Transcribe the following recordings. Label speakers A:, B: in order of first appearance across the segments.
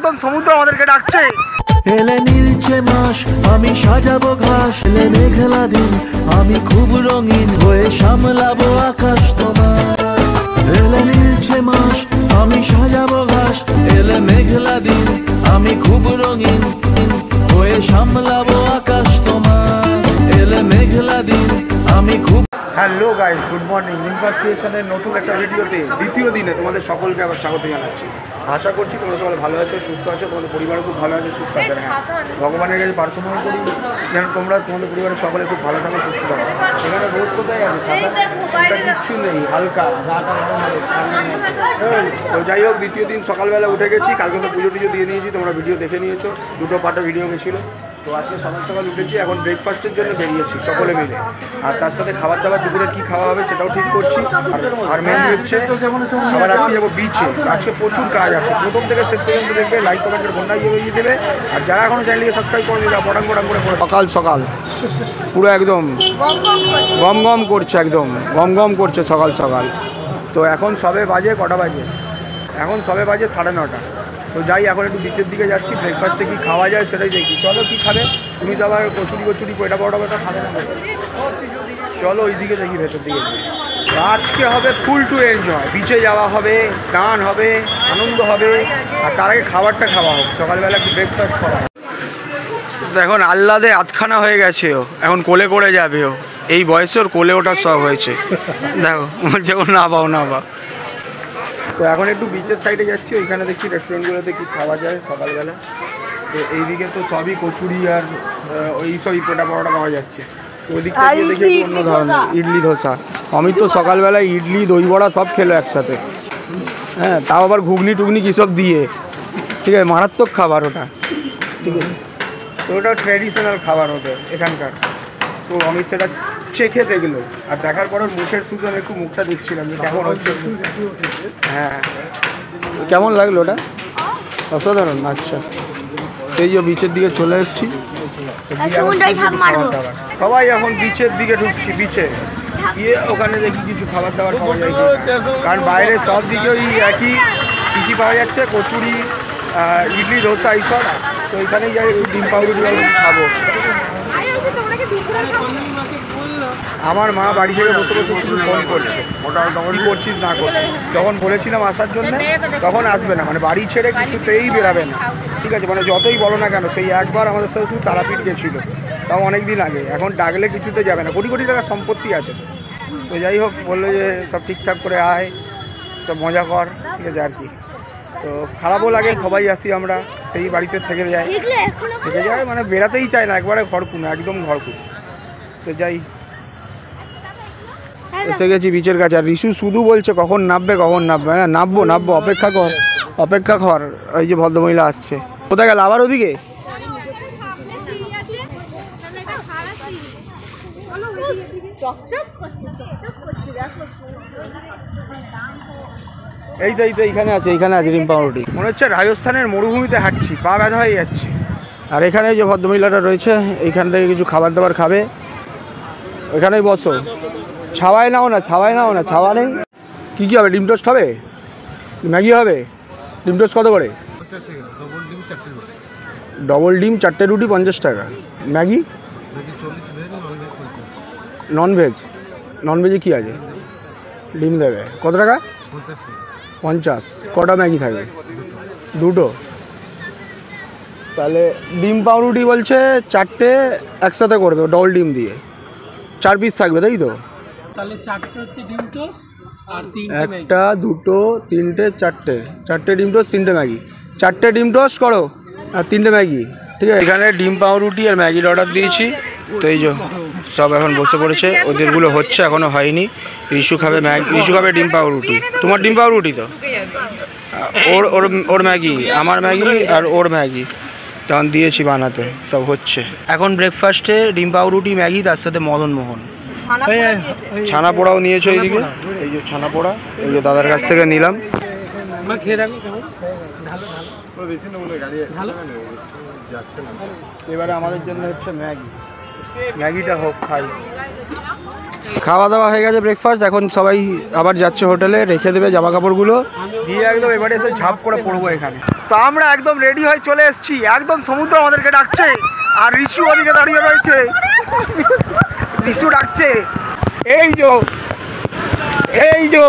A: প্রাক্তন সমুদ্র আমাদেরকে ডাকছে।
B: এলে নীলচে মাস আমি সাজাবো ঘাস, এলে মেঘলা দিন আমি খুব রঙিন হয়ে সামলাবো আকাশ তোমার। এলে নীলচে মাস আমি সাজাবো ঘাস, এলে মেঘলা দিন আমি খুব রঙিন হয়ে সামলাবো আকাশ তোমার। এলে মেঘলা দিন আমি খুব।
A: Hello guys, good morning. ইনফাস ক্রিয়েশনের নতুন একটা ভিডিওতে দ্বিতীয় দিনে তোমাদের সকলকে আবার স্বাগত জানাচ্ছি। আশা করছি তোমরা সবাই ভালো আছো, সুস্থ আছো, তোমাদের পরিবারও খুব ভালো আছে, সুস্থ আছে। হ্যাঁ, ভগবানের কাছে প্রার্থনা করি যেন তোমরা তোমাদের পরিবারের সকলে খুব ভালো থাকো, সুস্থ থাকো। এখানে রোজ কোথায় আছে? কিচ্ছু নেই, হালকা তো যাই হোক, দ্বিতীয় দিন সকালবেলা উঠে গেছি। কালকে তো পুজো টুজো দিয়ে নিয়েছি, তোমরা ভিডিও দেখে নিয়েছো, দুটো পার্টে ভিডিও গেছিলো। তো আজকে সকাল সকাল উঠেছি, এখন ব্রেকফাস্টের জন্য বেরিয়েছি সকলে মিলে। আর তার সাথে খাবার দাবার দুপুরে কী খাওয়া হবে সেটাও ঠিক করছি। আর মেনলি হচ্ছে আবার আজকে যাবো বিচে। আজকে প্রচুর কাজ আছে, প্রথম থেকে শেষ পর্যন্ত দেখবে, লাইক কমেন্টের বন্যা ইয়ে দেবে। আর যারা এখনো চ্যানেলকে সাবস্ক্রাইব করে দিলে পটাং পটাং করে সকাল সকাল পুরো একদম গম গম করছে, একদম গম গম করছে সকাল সকাল। তো এখন সবে বাজে কটা বাজে? এখন সবে বাজে 9:30। তো যাই, এখন একটু বিচের দিকে যাচ্ছি, ব্রেকফাস্টে কী খাওয়া যায় সেটাই দেখি। চলো, কী খাবে তুমি? তো আবার কচুরি পয়টা বড় বেটা খাবে না? চলো ওই দিকে দেখি, ভেতর দিকে। আজকে হবে ফুল টু এনজয়। বিচে যাওয়া হবে, স্নান হবে, আনন্দ হবে, আর তার আগে খাবারটা খাওয়া হবে। সকালবেলা একটু ব্রেকফাস্ট করা হবে। এখন আহ্লাদে আধখানা হয়ে গেছে ও, এখন কোলে করে যাবে ও। এই বয়সে ওর কোলে ওঠার সব হয়েছে, দেখো যখন না পাও না পাও। তো এখন একটু বিচের সাইডে যাচ্ছি, ওইখানে দেখছি রেস্টুরেন্টগুলোতে কী খাওয়া যায় সকালবেলা। তো এইদিকে তো সবই কচুরি আর ওই সবই পোটা পরোটা পাওয়া যাচ্ছে। তো ওই দিক থেকে দেখি অন্য ধরনের ইডলি ধোসা। অমিত তো সকালবেলায় ইডলি দই বড়া সব খেলো একসাথে। হ্যাঁ, তাও আবার ঘুগনি টুগনি কী সব দিয়ে। ঠিক আছে, মারাত্মক খাবার ওটা। ঠিক আছে, তো ওটা ট্র্যাডিশনাল খাবার ওদের এখানকার। তো অমিত সেটা চেখে দেখলো, আর দেখার পর মুখের শুধু আমি একটু মুখটা দেখছিলাম যে কেমন হচ্ছে। হ্যাঁ, কেমন লাগলো ওটা? অসাধারণ। আচ্ছা, এই যে বিচের দিকে চলে এসেছি, সবাই এখন বিচের দিকে ঢুকছি। বিচে গিয়ে ওখানে দেখি কিছু খাবার দাবার পাওয়া যায়, কারণ বাইরে সব দিকে ওই একই কী পাওয়া যাচ্ছে, কচুরি ইডলি ধোসা এইসব। তো ওইখানেই যাই, একটু ডিম পাউরুটি খাবো। আমার মা বাড়ি থেকে বসে বসে শুধু ফোন করছে, কী করছিস না করছিস। যখন বলেছিলাম আসার জন্য তখন আসবে না, মানে বাড়ি ছেড়ে কিছুতেই বেরাবে না। ঠিক আছে, মানে যতই বলো না কেন। সেই একবার আমাদের সাথে শুধু তারাপীঠ গেছিলো, তাও অনেক দিন আগে। এখন ডাকলে কিছুতে যাবে না, কোটি কোটি টাকার সম্পত্তি আছে। তো যাই হোক, বললো যে সব ঠিকঠাক করে আয়, সব মজা কর। ঠিক আছে আর কি। তো খারাপও লাগে, সবাই আসি আমরা, সেই বাড়িতে থেকে যায়, মানে বেরাতেই চায় না, একবারে ঘরকুনো, একদম ঘরকুনো। তো যাই, এসে গেছি বিচের কাছে। আর রিশু শুধু বলছে কখন নামবে কখন নামবে। হ্যাঁ, নামবো, অপেক্ষা কর। এই যে ভদ্রমহিলা আসছে। কোথায় গেল আবার? ওদিকে এই তো এইখানে আছে ডিম পাউরুটি। মনে হচ্ছে রাজস্থানের মরুভূমিতে হাঁটছি, পা ব্যথা হয়ে যাচ্ছে। আর এখানে যে ভদ্রমহিলাটা রয়েছে, এইখান থেকে কিছু খাবার দাবার খাবে। ওইখানেই বসো, ছাওয়ায় নাও না, ছাওয়া নেই। কী হবে? ডিম টোস্ট হবে, ম্যাগি হবে। ডিম টোস্ট কত করে? ডবল ডিম 4টে রুটি 50 টাকা। ম্যাগি নন ভেজে কী আছে? ডিম দেবে। কত টাকা? 50। কটা ম্যাগি থাকবে? দুটো। তাহলে ডিম পাউরুটি বলছে 4টে একসাথে করবে, ডবল ডিম দিয়ে 4 পিস থাকবে, তাই তো? তাহলে 4টে হচ্ছে ডিম টোস্ট, আর 1টা 2টো 3টে 4টে ডিম টোস্ট, 3টে ম্যাগি। 4টে ডিম টোস্ট করো আর 3টে ম্যাগি। ঠিক আছে, এখানে ডিম পাউরুটি আর ম্যাগির অর্ডার দিয়েছি। তো এই যে সব এখন বসে পড়েছে, ওদেরগুলো হচ্ছে, এখনও হয়নি। রিশু খাবে ডিম পাউরুটি। তোমার ডিম পাউরুটি তো? ওর ম্যাগি, আমার ম্যাগি আর ওর ম্যাগি তখন দিয়েছি বানাতে, সব হচ্ছে। এখন ব্রেকফাস্টে ডিম পাউরুটি ম্যাগি, তার সাথে মদন মোহন ছানা পোড়াও নিয়েছো। এইদিকে এই যে ছানা পোড়া, এই যে দাদার কাছ থেকে নিলাম। এবারে আমাদের জন্য হচ্ছে ম্যাগিটা হোক, খাই। খাওয়া দাওয়া হয়ে গেছে, ব্রেকফাস্ট। এখন সবাই আবার যাচ্ছে হোটেলে, রেখে দেবে জামা কাপড়গুলো দিয়ে একদম এবারে এসে ঝাঁপ করে পড়বো এখানে। তো আমরা একদম রেডি হয়ে চলে এসেছি, একদম সমুদ্র আমাদেরকে ডাকছে, আর ঋষু ওদিকে দাঁড়িয়ে রয়েছে। ঋষু ডাকছে, এই যো এই যো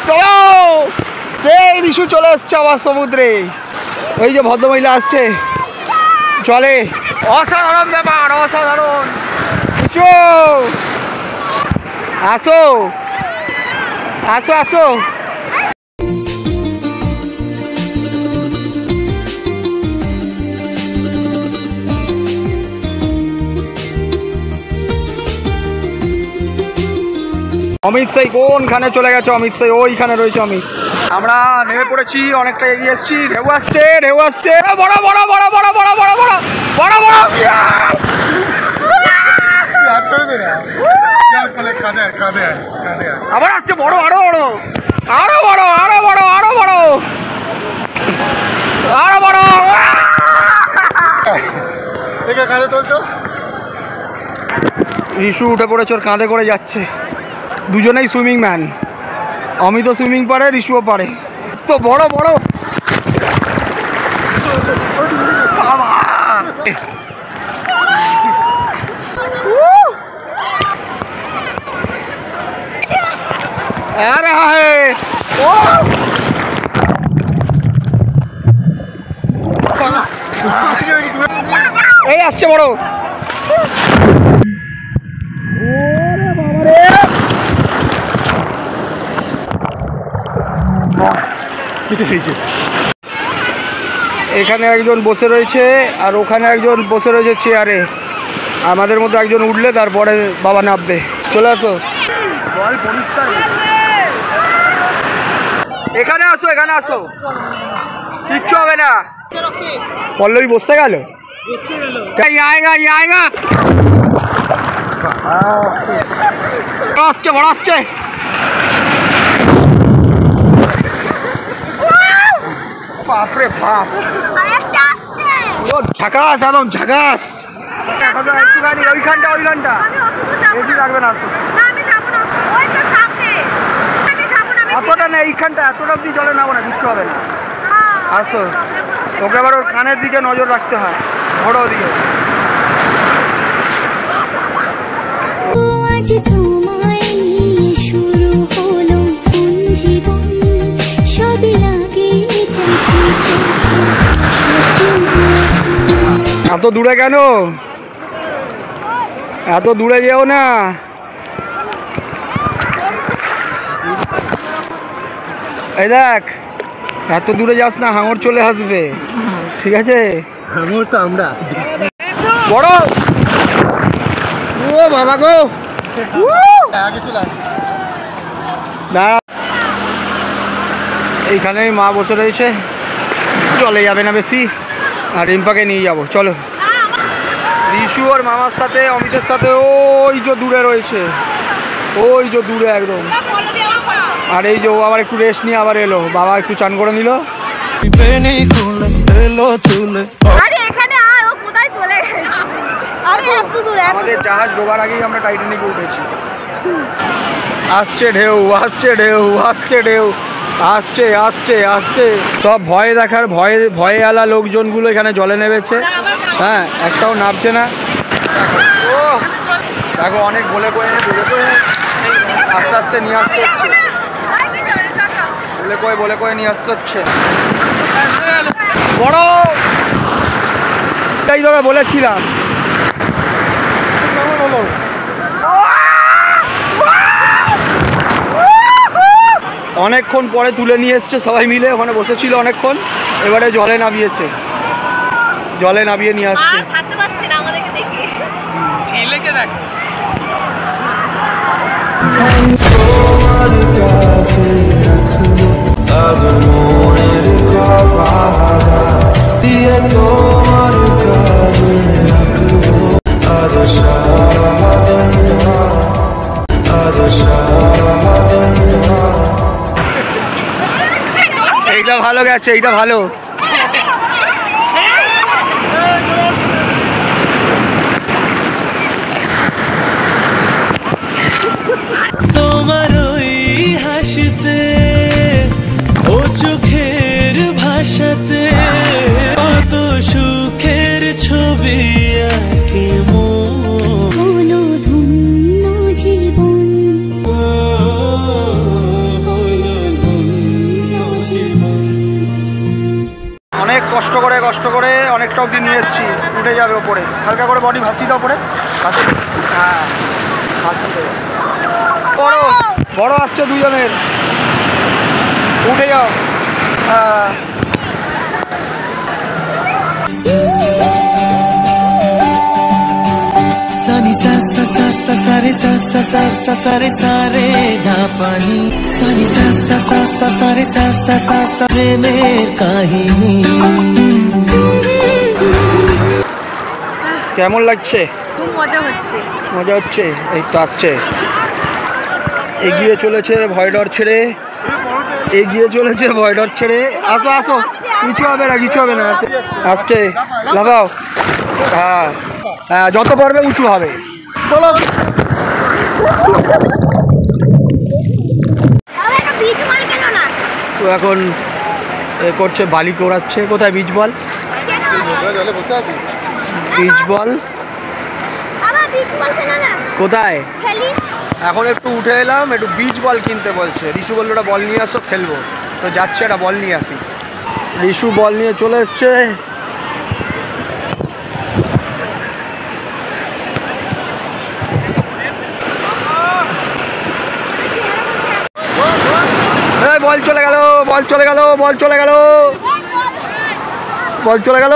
A: চলো, সেই ঋষু চলে এসছে আবার সমুদ্রে। ওই যে ভদ্রমহিলা আসছে, চলে। অসাধারণ ব্যাপার, অসাধারণ। আসো আসো আসো। অমিত সাই কোনখানে চলে গেছে? অমিত সাই ওইখানে রয়েছে। অমিত, আমরা নেমে পড়েছি, অনেকটা এগিয়ে এসেছি। ঢেউ আসছে, ঢেউ আসছে, বড় বড় বড় বড় বড় বড় বড় বড় বড়। আবার আসছে বড়, আরো বড়, আরো বড়, আরো বড়, আরো বড়, আরো বড়। ঋষু উঠে পড়েছে, ওর কাঁধে করে যাচ্ছে। দুজনেই সুইমিং ম্যান, অমিতও সুইমিং পারে, ঋষুও পারে। তো বড় বড় আরে হায়, এই আসছে বড়। এখানে একজন বসে রয়েছে, আর ওখানে একজন বসে রয়েছে চেয়ারে। আমাদের মধ্যে একজন উঠলে তারপরে বাবা নামবে। চলে আসো, এখানে আসো, এখানে আসো, কিচ্ছু হবে না। পল্লবী বসতে গেল, আসছে বড় আসছে। বাপরে বাপ, ঝাকাস, একদম ঝাকাস। একটুখানি ওইখানটা, ওইখানটা বেশি লাগবে না। এতটা না, এইখানটা এতটা অব্দি জলে নামো না, কিচ্ছু হবে না। আসো, ওকে আবার ওর কানের দিকে নজর রাখতে হয়, ঘোড়া ওদিকে। এত দূরে কেন? এত দূরে যেও না। এই দেখ, এত দূরে যাস না, হাঙর চলে আসবে, ঠিক আছে? হাঙর তো আমরা বড়। ও বাবা গো, এইখানে মা বসে রয়েছে, চলে যাবে না বেশি। আর রিম্পাকে নিয়ে যাবো, চলো। ঋষু ওর মামার সাথে, অমিতের সাথে ওই যে দূরে রয়েছে, ওই যে দূরে একদম। আর এই যে ও আবার একটু রেস্ট নিয়ে আবার এলো, বাবা একটু চান করে নিল। আমাদের জাহাজ ডোবার আগেই আমরা টাইটানিকে উঠেছি। আসছে ঢেউ, আসছে ঢেউ, আসছে ঢেউ, আসছে আসছে আসছে। সব ভয়ে দেখার, ভয়ে ভয়ে আলা লোকজনগুলো এখানে জলে নেমেছে। হ্যাঁ, একটাও নামছে না। ও দেখো, অনেক বলে কয়ে আস্তে আস্তে নিয়ে আসতে হচ্ছে, বলে কয়ে নিয়ে আসতে হচ্ছে। বড় এই ধরে বলেছিলাম। অনেকক্ষণ পরে তুলে নিয়ে এসছে সবাই মিলে, ওখানে বসেছিল অনেকক্ষণ, এবারে জলে নামিয়েছে, জলে নামিয়ে নিয়ে আসছে। এইটা ভালো গেছে, এইটা ভালো।
B: তোমার ওই হাসিতে ও চোখের ভাষাতে কত সুখের ছবি আঁকে মন ধন্য জীবন
A: অনেক কষ্ট করে অনেকটা অবধি নিয়ে এসেছি। উঠে যাবে ওপরে, হালকা করে বডি ভাসি দাও ওপরে, ভাসি। হ্যাঁ ভাসি দেবো। বড় আসছে দুজনের, উঠে যাও। হ্যাঁ
B: सानी सा सा सा सा सारे सा सा सा सा सारे सारे धा पानी सानी सा सा सा सा सारे सा सा सा सा प्रेमेर काहिनी।
A: কেমন লাগছে?
C: খুব মজা হচ্ছে।
A: মজা হচ্ছে। এই তো আসছে, এগিয়ে চলেছে ভয় ডর ছেড়ে, এগিয়ে চলেছে ভয় ডর ছেড়ে। আসো আসো, কিছু হবে না, কিছু হবে না। আসছে, লাগাও। হ্যাঁ হ্যাঁ, যত পারবে উঁচু হবে। চলো। তো এখন এ করছে, বালি কোড়াচ্ছে। কোথায় বীজ বল? বীজ বল কোথায়? এখন একটু উঠে এলাম, একটু বীজ বল কিনতে বলছে। রিশু বললো ওটা বল নিয়ে আসো, খেলবো। তো যাচ্ছে, একটা বল নিয়ে আসি। রিশু বল নিয়ে চলে এসছে। বল চলে গেল, বল চলে গেল, বল চলে গেল, বল চলে গেল।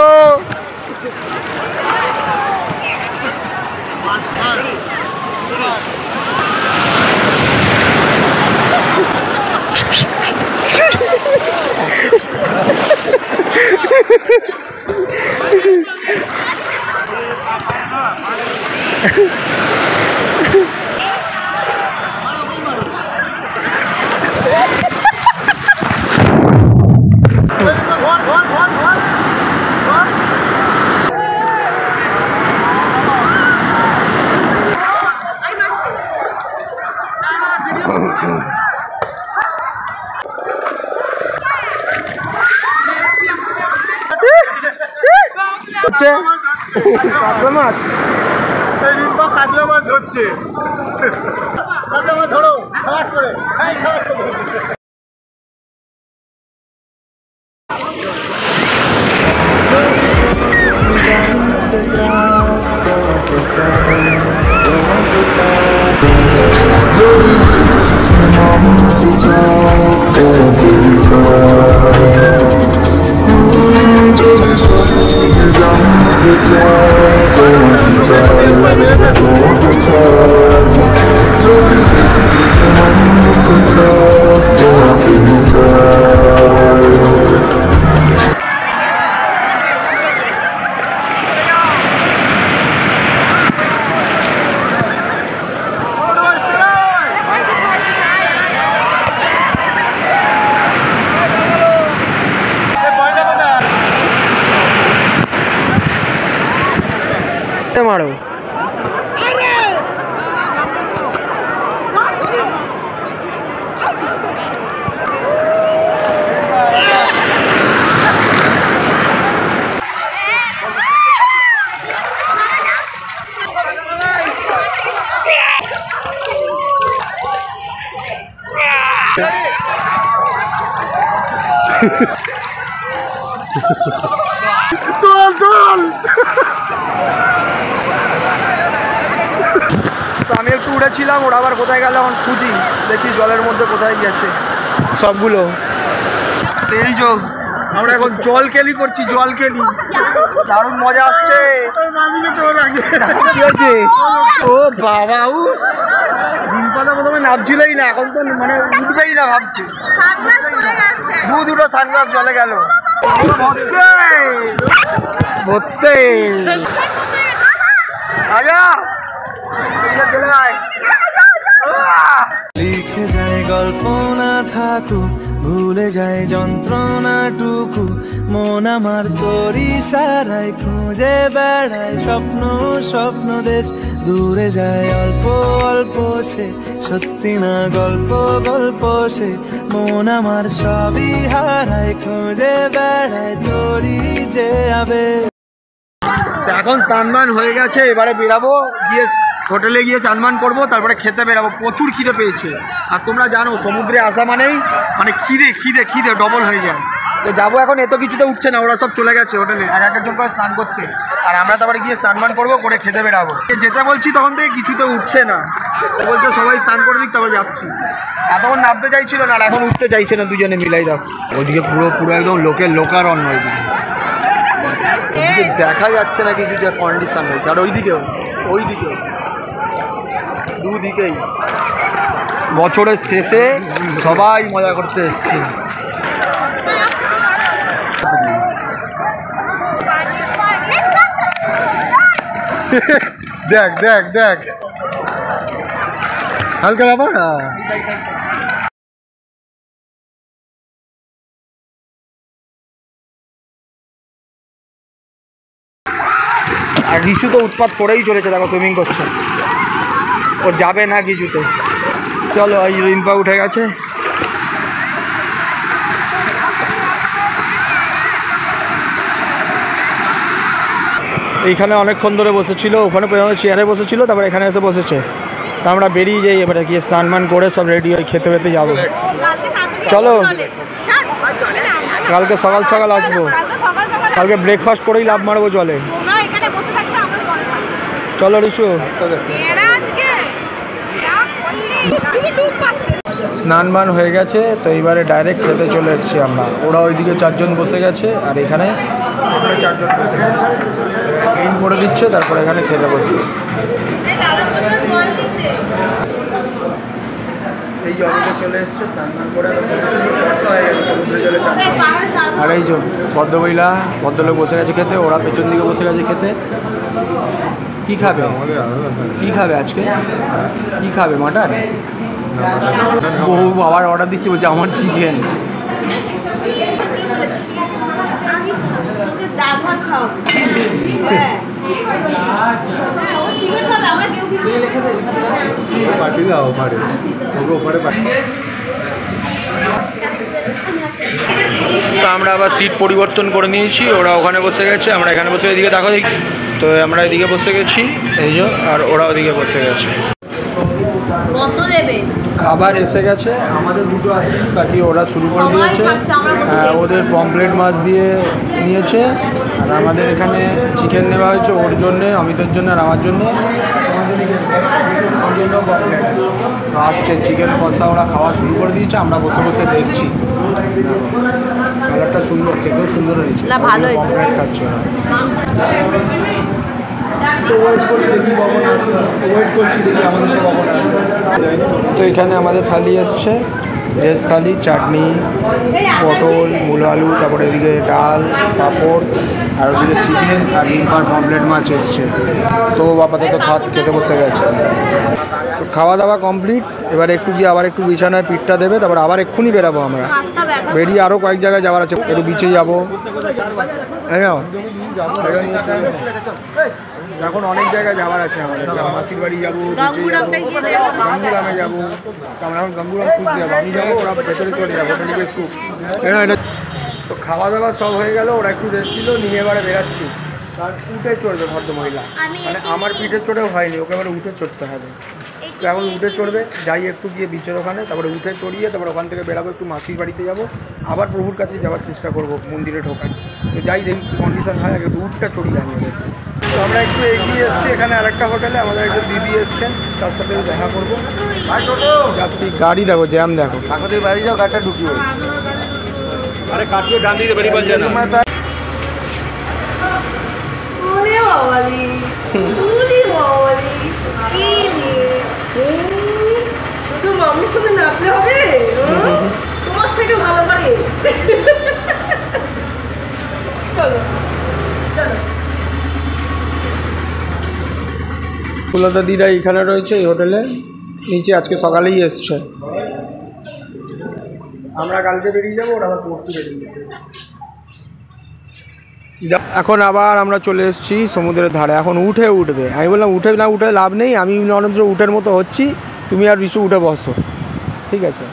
A: কাতলা মাছ, কাতলা মাছ ধরছে। কাতলা মাছ ধরো, খারাপ করে। মারো। তোল তোল। তো আমি একটু উড়েছিলাম, ওরা আবার কোথায় গেল এখন খুঁজি, দেখি জলের মধ্যে কোথায় গেছে সবগুলো। এই যে আমরা এখন জল কেলি করছি, জল কেলি, দারুণ মজা আসছে। কি হয়েছে? ও বাবা, ডিমপাতা প্রথমে নামছিলই না, এখন তো মানে উঠবেই না ভাবছি। দুটো সানগ্লাস জলে গেল ভর্তি। আয়া লিখে যায় গল্প না
B: থাকুক, ভুলে যায় যন্ত্রণাটুকু। মন আমার তোর ইশারায় খুঁজে বেড়ায় স্বপ্ন স্বপ্ন দেশ। দূরে যায় অল্প অল্প সে, সত্যি না গল্প গল্প সে। মন আমার সবই হারায় খুঁজে বেড়ায় তোরই যে আবেগ।
A: এখন স্নান হয়ে গেছে, এবারে বেরাবো, গিয়ে হোটেলে গিয়ে চানমান করবো, তারপরে খেতে বেরাবো। প্রচুর খিদে পেয়েছে, আর তোমরা জানো সমুদ্রে আসা মানেই মানে খিদে খিদে খিদে ডবল হয়ে যায়। তো যাবো এখন, এত কিছুতে উঠছে না, ওরা সব চলে গেছে হোটেলে এক একজন করে স্নান করতে, আর আমরা তারপরে গিয়ে স্নান করবো, করে খেতে বেরাবো। যেতে বলছি তখন থেকে কিছুতে উঠছে না, বলছে সবাই স্নান করে দিক তারপরে যাচ্ছি। এতক্ষণ নামতে চাইছিল না, আর এখন উঠতে চাইছে না, দুজনে মিলাই দাও। ওইদিকে পুরো পুরো একদম লোকের লোকারণ্য, ওইদিকে দেখা যাচ্ছে না কিছু, যে কন্ডিশন হয়েছে। আর ওইদিকেও দুদিকেই বছরের শেষে সবাই মজা করতে এসছে।
C: দেখ দেখ দেখ হালকা ব্যাপার।
A: আর রিশু তো উৎপাত করেই চলেছে, দেখো সুইমিং করছে, ও যাবে না কিছুতে। চলো, এই রিম্পা উঠে গেছে। এইখানে অনেকক্ষণ ধরে বসেছিল, ওখানে পর্যন্ত চেয়ারে বসেছিল, তারপরে এখানে এসে বসেছে। তা আমরা বেরিয়ে যাই এবারে, গিয়ে স্নান করে সব রেডি হয়ে খেতে খেতে যাবো। চলো, কালকে সকাল সকাল আসবো, কালকে ব্রেকফাস্ট করেই লাভ মারবো জলে। চলো রিশু। স্নান হয়ে গেছে, তো এইবারে ডাইরেক্ট খেতে চলে এসেছি আমরা। ওরা ওইদিকে 4 জন বসে গেছে, আর এখানে 4 জন বসে গেছে, ক্লিন করে দিচ্ছে, তারপরে এখানে খেতে বসে। এই জলে চলে এসছে, স্নান করে সমুদ্রের জলে চান। আর এই যে ভদ্রমহিলা ভদ্রলোক বসে গেছে খেতে, ওরা পেছন দিকে বসে গেছে খেতে। কি খাবে আজকে? কি খাবে? মাটন? বহু আবার অর্ডার দিচ্ছি, বলছে আমার চিকেন। তো আমরা আবার সিট পরিবর্তন করে নিয়েছি, ওরা ওখানে বসে গেছে, আমরা এখানে বসে, এদিকে দেখো। তো আমরা এদিকে বসে গেছি, এই যে, আর ওরা ওদিকে বসে গেছে। খাবার এসে গেছে, আমাদের দুটো আসে, বাকি ওরা শুরু করে দিয়েছে। ওদের পমপ্লেট মাছ দিয়ে নিয়েছে, আর আমাদের এখানে চিকেন নেওয়া হয়েছে, ওর জন্যে, অমিতের জন্য, আর আমার জন্য। আসছে চিকেন কষা, ওরা খাওয়া শুরু করে দিয়েছে, আমরা বসে বসে দেখছি। কালারটা সুন্দর, খেতেও সুন্দর হয়েছে, ভালো হয়েছে। খাচ্ছে তো ওয়েট করি, দেখি কখন আসে, ওয়েট করছি, দেখি আমাদের তো কখন আসে। তো এখানে আমাদের থালি এসছে, ভেজ থালি, চাটনি, পটল, মূলো আলু, তারপরে এদিকে ডাল, পাঁপড়, আর ওদিকে চিকেন, আর রিম্পার পমপ্লেট মাছ এসছে। তো আপাতত ভাত খেতে বসে গেছে। তো খাওয়া দাওয়া কমপ্লিট, এবার একটু গিয়ে আবার একটু বিছানায় পিঠটা দেবে, তারপর আবার এক্ষুনি বেরাবো আমরা। বেরিয়ে আরও কয়েক জায়গায় যাওয়ার আছে, একটু বিচে যাবো। হ্যাঁ, এখন অনেক জায়গায় যাওয়ার আছে আমাদের, মাসির বাড়ি যাবো, গঙ্গুরামে যাবো। আমরা এখন গঙ্গুরাম খুঁজতে যাবো, আমি যাবো, ওরা ভেতরে চলে যাবো, ওটা নিয়ে সুখ। তো খাওয়া দাওয়া সব হয়ে গেল, ওরা একটু রেস্ট দিল, নিয়ে এবারে বেরাচ্ছি। আর উঠে চড়বে ভদ্রমহিলা, মানে আমার পিঠে চড়েও হয়নি, ওকে এবারে উঠে চড়তে হবে। তো এখন উঠে চড়বে, যাই একটু গিয়ে বিচের ওখানে, তারপরে উঠে চড়িয়ে তারপরে ওখান থেকে বেরাবো, একটু মাসির বাড়িতে যাবো, আবার প্রভুর কাছে যাওয়ার চেষ্টা করবো, মন্দিরে ঢোকার। তো যাই দেখি কী কন্ডিশন হয়, আগে একটু উঠটা চড়িয়ে আনি ওদের। তো আমরা একটু এগিয়ে এসছি, এখানে আরেকটা হোটেলে আমাদের একজন দিদি এসছেন, তার সাথে দেখা করবো। যাত্রী গাড়ি দেখো, জ্যাম দেখো, কাকদের বাড়ি যাও, গাড়িটা ঢুকিয়ে। আরে কাটিয়ে ডান দিকে বেরিয়ে বলছে না।
D: শুধু মাম্মির সঙ্গে নাচলে হবে, তোমার থেকে ভালো পারে। চলো চলো।
A: ফুলতা দিদা এখানে রয়েছে এই হোটেলে, নিচে আজকে সকালেই এসছে। আমরা কালকে বেরিয়ে যাবো, ওরা আবার পরশু বেরিয়ে যাবে। এখন আবার আমরা চলে এসেছি সমুদ্রের ধারে। এখন উঠবে, আমি বললাম উঠে লাভ নেই, আমি নরেন্দ্র উঠের মতো হচ্ছি, তুমি আর রিশু উঠে বসো, ঠিক আছে?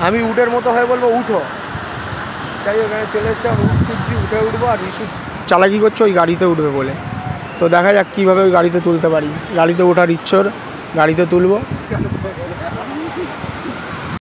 A: আমি উঠের মতো হয়ে বলবো উঠো, তাই ওখানে চলে এসছে। উঠে উঠবো, আর রিশু চালাকি করছে ওই গাড়িতে উঠবে বলে। তো দেখা যাক কীভাবে ওই গাড়িতে তুলতে পারি। গাড়িতে ওঠার ইচ্ছর, গাড়িতে তুলবো।